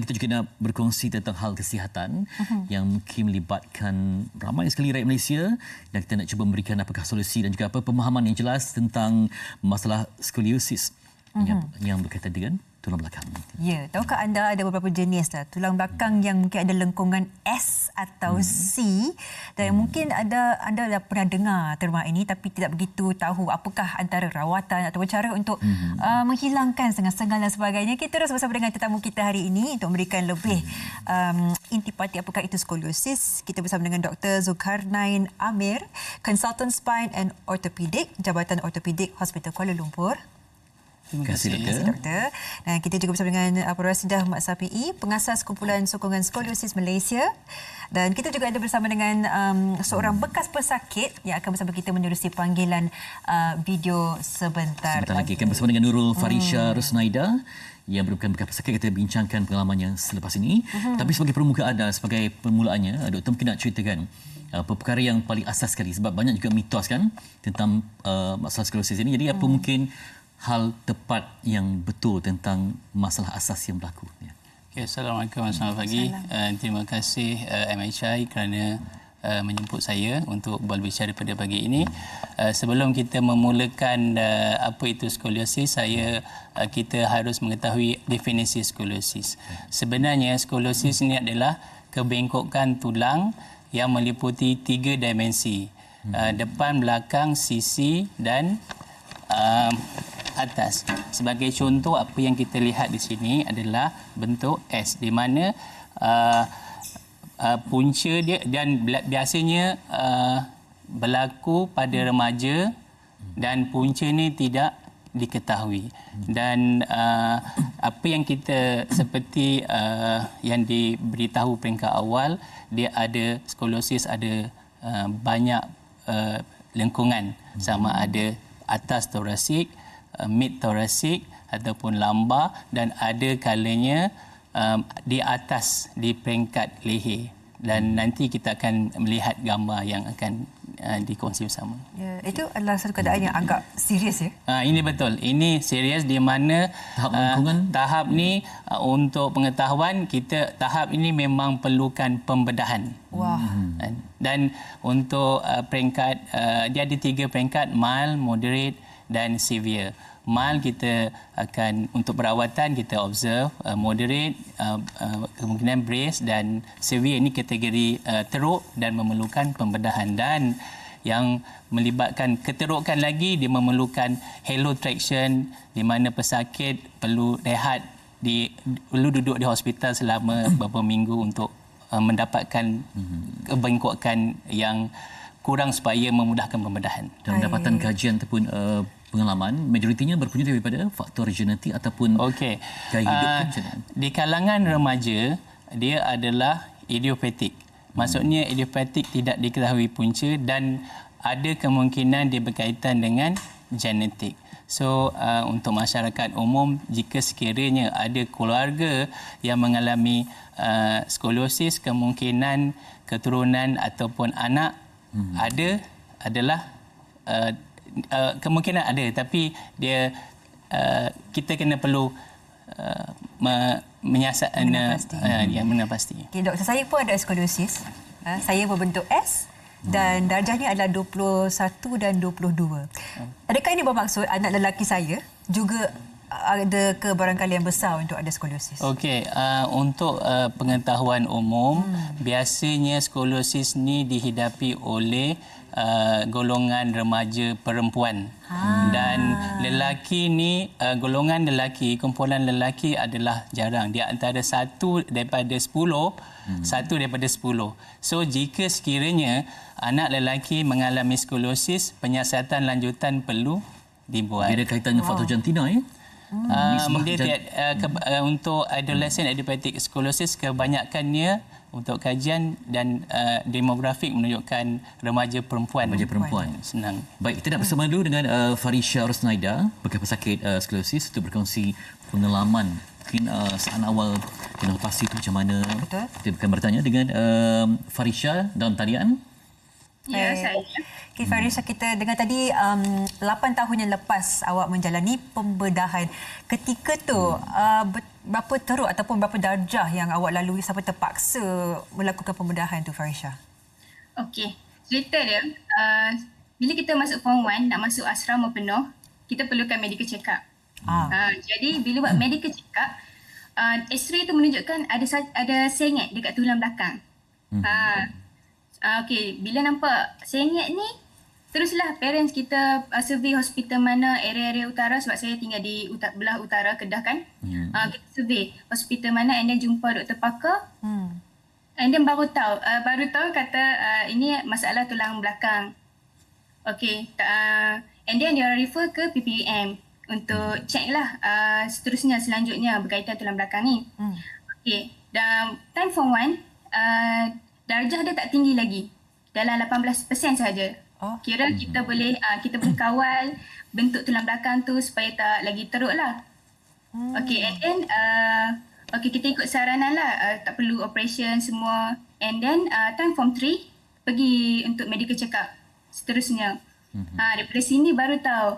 Kita juga nak berkongsi tentang hal kesihatan yang mungkin melibatkan ramai sekali rakyat Malaysia, dan kita nak cuba memberikan apakah solusi dan juga apa pemahaman yang jelas tentang masalah skoliosis yang berkaitan dengan tulang belakang. Ya, tahukah anda ada beberapa jenis tulang belakang yang mungkin ada lengkungan S atau C, dan mungkin anda dah pernah dengar terma ini tapi tidak begitu tahu apakah antara rawatan atau cara untuk menghilangkan sengal-sengal dan sebagainya. Kita terus bersama dengan tetamu kita hari ini untuk memberikan lebih intipati apakah itu skoliosis. Kita bersama dengan Dr. Zulkarnain Amir, Consultant Spine and Orthopedic, Jabatan Orthopedic Hospital Kuala Lumpur. Terima kasih, Doktor. Dan kita juga bersama dengan Puan Rasidah Mat Safi'i, pengasas Kumpulan Sokongan Skoliosis Malaysia. Dan kita juga ada bersama dengan seorang bekas pesakit yang akan bersama kita menerusi panggilan video sebentar lagi. Akan bersama dengan Nurul Farisha Rusnaida yang merupakan bekas pesakit. Kita bincangkan pengalamannya selepas ini. Tapi sebagai permukaan, sebagai permulaannya, Doktor mungkin nak ceritakan perkara yang paling asas sekali, sebab banyak juga mitos kan tentang masalah skoliosis ini. Jadi apa mungkin hal tepat yang betul tentang masalah asas yang berlaku? Okay, Assalamualaikum, selamat pagi. Terima kasih MHI kerana menjemput saya untuk berbicara pada pagi ini. Sebelum kita memulakan apa itu skoliosis, kita harus mengetahui definisi skoliosis. Sebenarnya skoliosis ini adalah kebengkokan tulang yang meliputi 3 dimensi. Depan, belakang, sisi dan atas. Sebagai contoh, apa yang kita lihat di sini adalah bentuk S, di mana punca dia, dan biasanya berlaku pada remaja dan punca ni tidak diketahui. Dan apa yang kita seperti yang diberitahu peringkat awal, dia ada skoliosis, ada banyak lengkungan, sama ada atas torasik, mid torasik ataupun lambar, dan ada kalanya di atas di peringkat leher. Dan nanti kita akan melihat gambar yang akan dikongsi bersama. Ya, itu adalah satu keadaan yang agak serius ya. Ini betul. Ini serius, di mana tahap ni untuk pengetahuan kita, tahap ini memang perlukan pembedahan. Wah. Dan untuk peringkat, dia ada 3 peringkat: mild, moderate dan severe. Mild kita akan untuk perawatan kita observe, moderate kemungkinan brace, dan severe ini kategori teruk dan memerlukan pembedahan. Dan yang melibatkan keterukan lagi, dia memerlukan halo traction, di mana pesakit perlu rehat, perlu duduk di hospital selama beberapa minggu untuk mendapatkan kebengkokan yang kurang supaya memudahkan pembedahan. Dan pendapatan kajian ataupun pengalaman, majoritinya berpunca daripada faktor genetik ataupun gaya hidup. Di kalangan remaja, dia adalah idiopatik. Maksudnya idiopatik tidak diketahui punca, dan ada kemungkinan dia berkaitan dengan genetik. So untuk masyarakat umum, jika sekiranya ada keluarga yang mengalami skoliosis, kemungkinan keturunan ataupun anak adalah kemungkinan ada, tapi dia kita kena perlu menyiasat mana pasti. Okay, doktor, saya pun ada skoliosis. Saya berbentuk S dan darjahnya adalah 21 dan 22. Adakah ini bermaksud anak lelaki saya juga ada kebarangkalian besar untuk ada skoliosis? Okey, untuk pengetahuan umum, biasanya skoliosis ni dihidapi oleh golongan remaja perempuan. Dan lelaki ni, golongan lelaki, kumpulan lelaki adalah jarang. Dia antara 1 daripada 10. So jika sekiranya anak lelaki mengalami skoliosis, penyiasatan lanjutan perlu dibuat. Dia ada kaitan dengan faktor jantina ya? Untuk adolescent idiopathic scoliosis, kebanyakannya untuk kajian dan demografik menunjukkan remaja perempuan. Senang. Baik, kita nak bersama dulu dengan Farisha Rusnaida, bekas pesakit skoliosis, untuk berkongsi pengalaman mungkin saat awal kenapa pasti itu macam mana. Betul. Kita akan bertanya dengan Farisha dalam talian. Ya, saya. Okay, Farisha, kita dengar tadi 8 tahun yang lepas awak menjalani pembedahan. Ketika tu berapa teruk ataupun berapa darjah yang awak lalui sampai terpaksa melakukan pembedahan tu, Farisha? Okey, cerita dia, bila kita masuk form 1, nak masuk asrama penuh, kita perlukan medical check-up. Jadi bila buat medical check-up, X-ray tu menunjukkan ada sengit dekat tulang belakang. Okey, bila nampak sengit ni, teruslah parents kita survey hospital mana area-area utara, sebab saya tinggal di belah utara Kedah kan. Kita survey hospital mana and then jumpa doktor pakar. And then baru tahu kata ini masalah tulang belakang. Okey, and then dia refer ke PPM untuk check lah selanjutnya berkaitan tulang belakang ni. Okey, dan time form 1 darjah dia tak tinggi lagi. Dalam 18% sahaja. Kira kita boleh kawal bentuk tulang belakang tu supaya tak lagi teruk lah. Okey, and then kita ikut saranan lah, tak perlu operation semua. And then time form 3 pergi untuk medical check-up seterusnya. Daripada sini baru tahu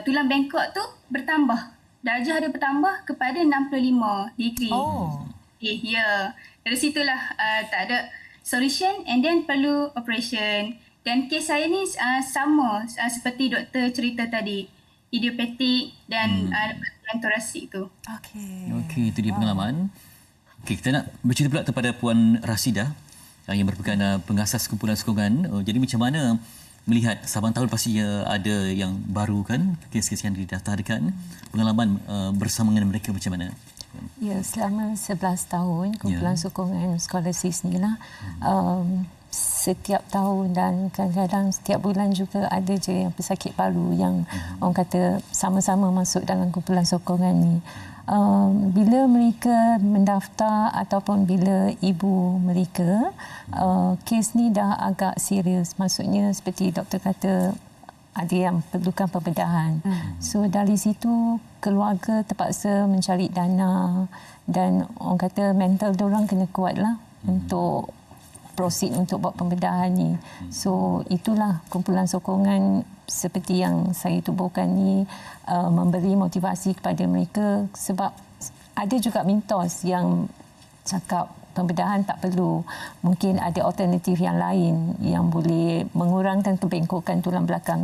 tulang bengkok tu bertambah. Darjah dia bertambah kepada 65 degree. Ya. Dari situlah tak ada solution and then perlu operation. Dan kes saya ni sama seperti doktor cerita tadi, idiopatik dan torasik tu. Okey, itu dia pengalaman. Okey, kita nak bercerita pula kepada Puan Rasidah yang merupakan pengasas kumpulan sokongan. Jadi macam mana melihat saban tahun pasti ada yang baru kan, kes-kes yang didaftarkan, pengalaman bersama dengan mereka macam mana? Ya, selama 11 tahun kumpulan sokongan scholarships ni lah, setiap tahun dan kadang-kadang setiap bulan juga ada je yang pesakit baru yang orang kata sama-sama masuk dalam kumpulan sokongan ni. Bila mereka mendaftar ataupun bila ibu mereka, kes ni dah agak serius. Maksudnya seperti doktor kata, ada yang perlukan pembedahan. So dari situ keluarga terpaksa mencari dana dan orang kata mental diorang kena kuat lah untuk proceed untuk buat pembedahan ni. So itulah kumpulan sokongan seperti yang saya tubuhkan ni, memberi motivasi kepada mereka, sebab ada juga mitos yang cakap pembedahan tak perlu. Mungkin ada alternatif yang lain yang boleh mengurangkan kebengkokan tulang belakang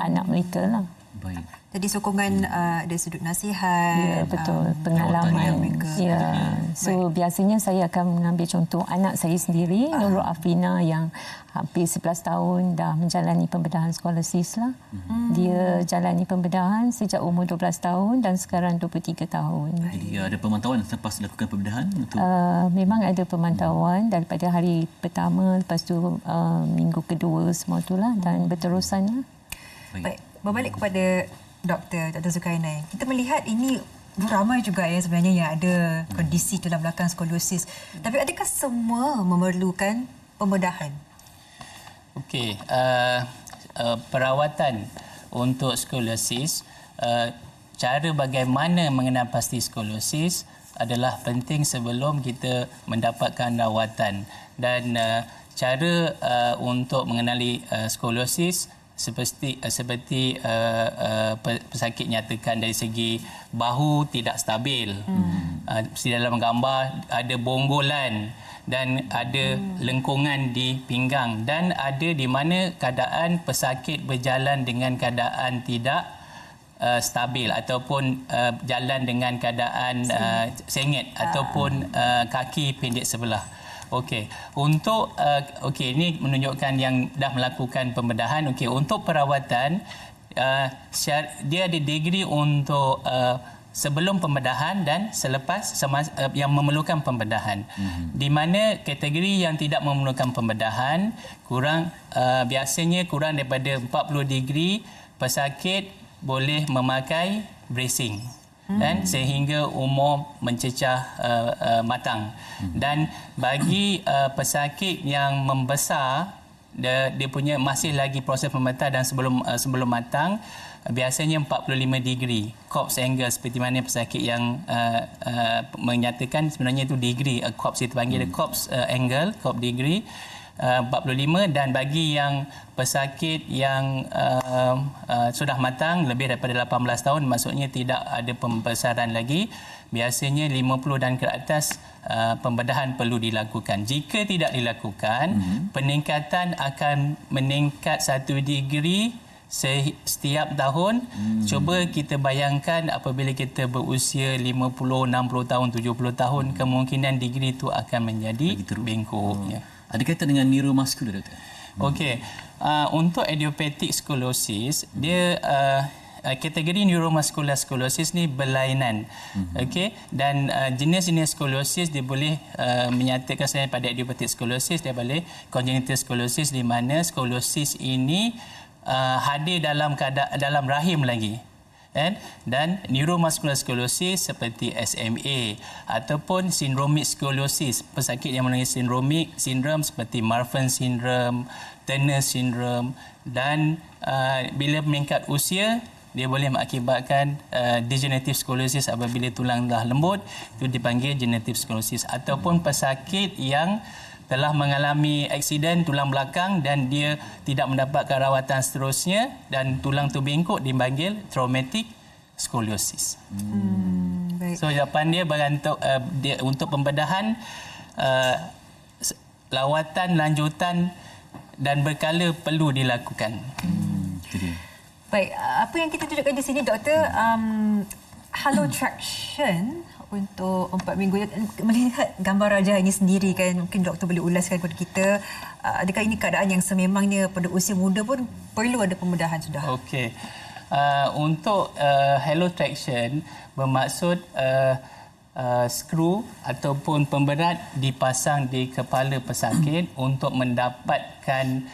anak mereka lah. Baik. Jadi sokongan dari sudut nasihat, ya, betul, pengalaman. Ya. So biasanya saya akan mengambil contoh anak saya sendiri, Nurul Afrina, yang hampir 11 tahun dah menjalani pembedahan scholarships lah. Dia jalani pembedahan sejak umur 12 tahun dan sekarang 23 tahun. Jadi ada pemantauan selepas lakukan pembedahan? Memang ada pemantauan daripada hari pertama, lepas tu minggu kedua semua itulah, dan berterusan lah. Baik. Berbalik kepada Dr. Zulkarnain, kita melihat ini ramai juga ya sebenarnya yang ada kondisi tulang belakang skoliyosis. Tapi adakah semua memerlukan pembedahan? Okey, perawatan untuk skoliyosis, cara bagaimana mengenal pasti skoliyosis adalah penting sebelum kita mendapatkan rawatan. Dan cara untuk mengenali skoliyosis seperti pesakit nyatakan dari segi bahu tidak stabil. Seperti dalam gambar ada bonggolan dan ada lengkungan di pinggang, dan ada di mana keadaan pesakit berjalan dengan keadaan tidak stabil ataupun jalan dengan keadaan sengit ataupun kaki pendek sebelah. Okey, untuk ini menunjukkan yang dah melakukan pembedahan. Okey, untuk perawatan dia ada degree untuk sebelum pembedahan dan selepas yang memerlukan pembedahan. Di mana kategori yang tidak memerlukan pembedahan biasanya kurang daripada 40 degree, pesakit boleh memakai bracing. Dan sehingga umur mencecah matang. Dan bagi pesakit yang membesar, dia punya masih lagi proses membesar dan sebelum matang, biasanya 45 degree corpse angle, seperti mana pesakit yang menyatakan sebenarnya itu degree corpse, itu panggil corpse angle, corpse degree. 45 dan bagi yang pesakit yang sudah matang lebih daripada 18 tahun maksudnya tidak ada pembesaran lagi, biasanya 50 dan ke atas pembedahan perlu dilakukan. Jika tidak dilakukan, peningkatan akan meningkat 1 degree setiap tahun. Cuba kita bayangkan apabila kita berusia 50, 60 tahun, 70 tahun, kemungkinan degree itu akan menjadi bengkok. Ya. Ada kaitan dengan neuromuscular, doktor? Okey. Untuk idiopathic scoliosis, dia kategori neuromuscular scoliosis ni berlainan. Okey, dan jenis-jenis scoliosis dia boleh menyatakan sebenarnya pada idiopathic scoliosis, dia boleh congenital scoliosis di mana scoliosis ini hadir dalam rahim lagi. Dan neuromuscular scoliosis seperti SMA ataupun syndromic scoliosis, pesakit yang mengalami syndromic sindrom seperti Marfan syndrome, Turner syndrome, dan bila meningkat usia dia boleh mengakibatkan degenerative scoliosis apabila tulang dah lembut, itu dipanggil degenerative scoliosis, ataupun pesakit yang telah mengalami aksiden tulang belakang dan dia tidak mendapatkan rawatan seterusnya dan tulang tu bengkok dipanggil traumatic scoliosis. Baik. So jawapan dia bergantung untuk pembedahan, lawatan lanjutan dan berkala perlu dilakukan. Itu dia. Baik, apa yang kita tunjukkan di sini, doktor, halo traction untuk 4 minggu. Melihat gambar raja ini sendiri kan, mungkin doktor boleh ulaskan kepada kita, adakah ini keadaan yang sememangnya pada usia muda pun perlu ada pembedahan sudah? Okey. Untuk halo traction bermaksud skru ataupun pemberat dipasang di kepala pesakit untuk mendapatkan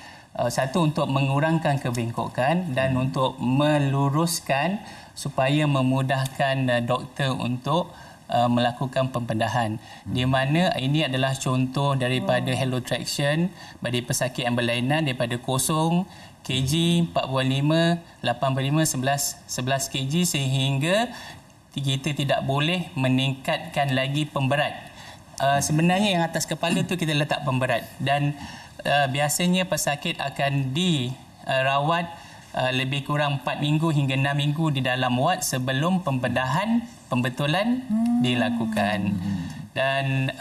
satu, untuk mengurangkan kebengkokan dan untuk meluruskan supaya memudahkan doktor untuk melakukan pembedahan. Di mana ini adalah contoh daripada halo traction bagi pesakit yang berlainan daripada kosong kg, 45, 85, 11 kg sehingga kita tidak boleh meningkatkan lagi pemberat. Sebenarnya yang atas kepala tu kita letak pemberat dan biasanya pesakit akan dirawat lebih kurang 4 minggu hingga 6 minggu di dalam ward sebelum pembetulan dilakukan. Dan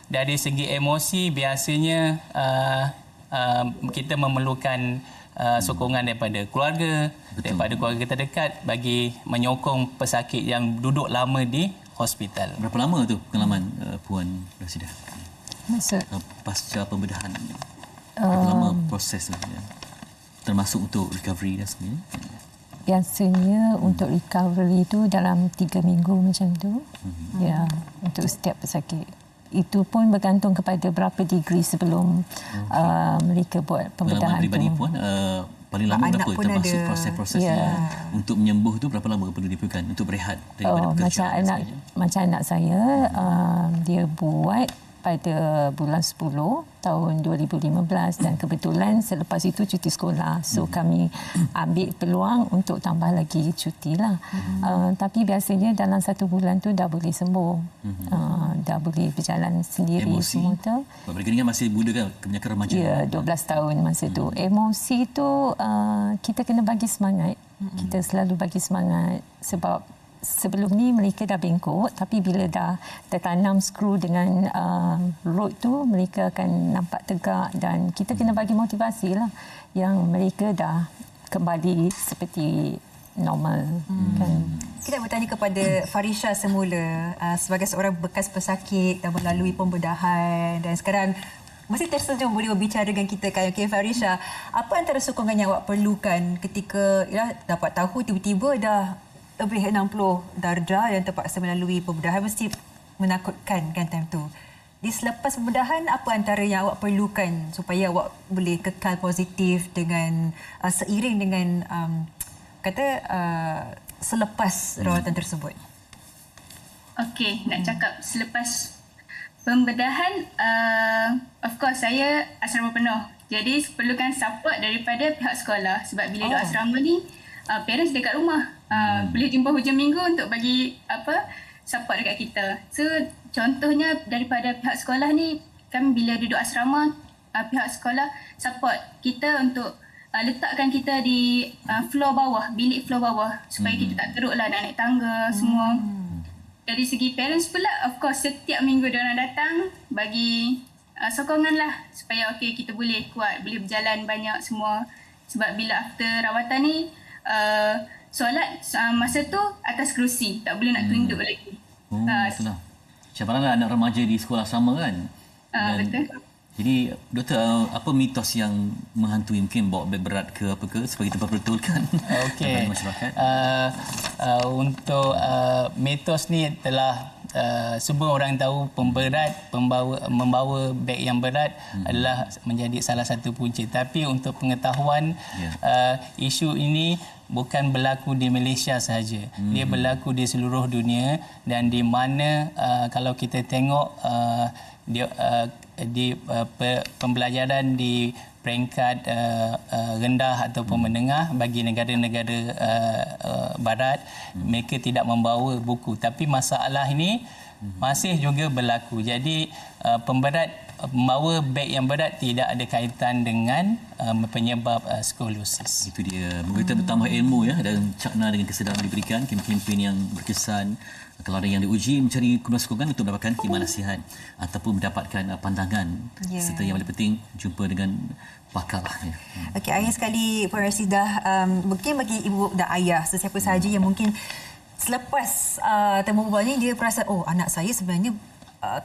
dari segi emosi biasanya kita memerlukan sokongan daripada keluarga, daripada keluarga terdekat bagi menyokong pesakit yang duduk lama di hospital. Berapa lama tu pengalaman Puan Rasidah? Maksud Pasca pembedahan. Berapa lama proses tu? Ya? Termasuk untuk recovery dan sebagainya? biasanya untuk recovery itu dalam 3 minggu macam tu. Ya, untuk setiap pesakit. Itu pun bergantung kepada berapa degree sebelum mereka buat pembedahan tu. Pribadi pun paling lama Anak berapa pun termasuk ada. proses-proses untuk menyembuh tu berapa lama perlu diperlukan untuk berehat daripada pekerjaan? Macam anak saya dia buat pada bulan 10 tahun 2015 dan kebetulan selepas itu cuti sekolah. So kami ambil peluang untuk tambah lagi cuti lah. Tapi biasanya dalam 1 bulan tu dah boleh sembuh. Dah boleh berjalan sendiri Emosi, semua tu. mereka ni kan masih muda kan, kebanyakan remaja. Ya, 12 tahun masa tu. Emosi tu kita kena bagi semangat. Kita selalu bagi semangat sebab sebelum ni mereka dah bengkok, tapi bila dah tertanam skru dengan rod tu, mereka akan nampak tegak dan kita kena bagi motivasi lah yang mereka dah kembali seperti normal. Kan? Kita bertanya kepada Farisha semula sebagai seorang bekas pesakit yang melalui pembedahan dan sekarang masih tersenyum boleh berbicara dengan kita kan. Okay, Farisha, apa antara sokongan yang awak perlukan ketika dapat tahu tiba-tiba dah lebih 60 darjah dan terpaksa melalui pembedahan? Mesti menakutkan kan time tu. Di selepas pembedahan, apa antara yang awak perlukan supaya awak boleh kekal positif dengan seiring dengan selepas rawatan tersebut? Okey, nak cakap selepas pembedahan, of course saya asrama penuh. Jadi perlukan support daripada pihak sekolah sebab bila duduk asrama ni parents dekat rumah. Boleh jumpa hujung minggu untuk bagi support dekat kita. So contohnya daripada pihak sekolah ni, kami bila duduk asrama pihak sekolah support kita untuk letakkan kita di floor bawah, bilik floor bawah supaya kita tak teruk lah nak naik tangga semua. Dari segi parents pula, of course setiap minggu diorang datang bagi sokongan lah supaya kita boleh kuat, boleh berjalan banyak semua. Sebab bila after rawatan ni, solat masa tu atas kerusi, tak boleh nak tunduk lagi. Betul lah. Macam mana anak remaja di sekolah sama kan? Betul. Jadi doktor, apa mitos yang menghantui, mungkin bawa beg berat ke apa ke supaya kita perbetulkan kepada masyarakat? Untuk mitos ni telah semua orang tahu pemberat membawa beg yang berat adalah menjadi salah satu punca. Tapi untuk pengetahuan, isu ini bukan berlaku di Malaysia sahaja. Dia berlaku di seluruh dunia, dan di mana kalau kita tengok pembelajaran di peringkat rendah ataupun menengah bagi negara-negara barat, mereka tidak membawa buku. Tapi masalah ini masih juga berlaku. Jadi pemberat membawa beg yang berat tidak ada kaitan dengan penyebab skoliosis. Itu dia. Moga kita bertambah ilmu dan cakna dengan kesedaran diberikan, kempen-kempen yang berkesan. Kalau ada yang diuji mencari sokongan untuk mendapatkan khidmat nasihat ataupun mendapatkan pandangan, serta yang paling penting jumpa dengan pakar. Okey, akhir sekali Puan Rashidah, mungkin bagi ibu dan ayah sesiapa sahaja yang mungkin selepas temu bual ni dia perasan, anak saya sebenarnya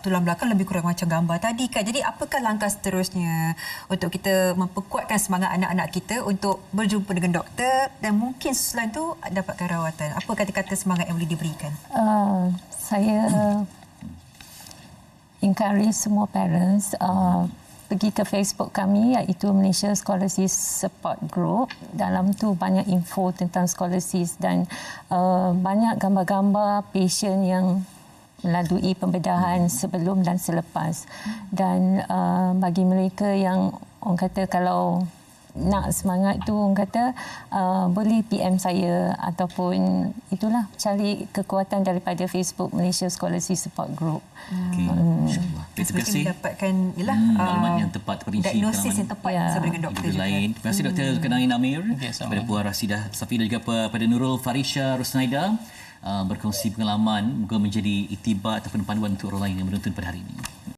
tulang belakang lebih kurang macam gambar tadi kan. Jadi apakah langkah seterusnya untuk kita memperkuatkan semangat anak-anak kita untuk berjumpa dengan doktor dan mungkin selain itu dapatkan rawatan? Apa kata-kata semangat yang boleh diberikan? Saya encourage semua parents pergi ke Facebook kami, iaitu Malaysia Scholarship Support Group. Dalam tu banyak info tentang scholarship dan banyak gambar-gambar patient yang melalui pembedahan sebelum dan selepas. Dan bagi mereka yang orang kata kalau nak semangat tu, orang kata boleh PM saya ataupun itulah cari kekuatan daripada Facebook Malaysia Scholarship Support Group. Okey, insya-Allah. Terima kasih. Mendapatkan maklumat yang tepat, terperinci, diagnosis yang tepat bersama dengan doktor juga. Lain. Terima kasih Dr. Zulkarnain Amir, kepada Puan Rashidah Safi dan juga pada Nurul Farisha Rusnaida berkongsi pengalaman, moga menjadi iktibar ataupun panduan untuk orang lain yang menonton pada hari ini.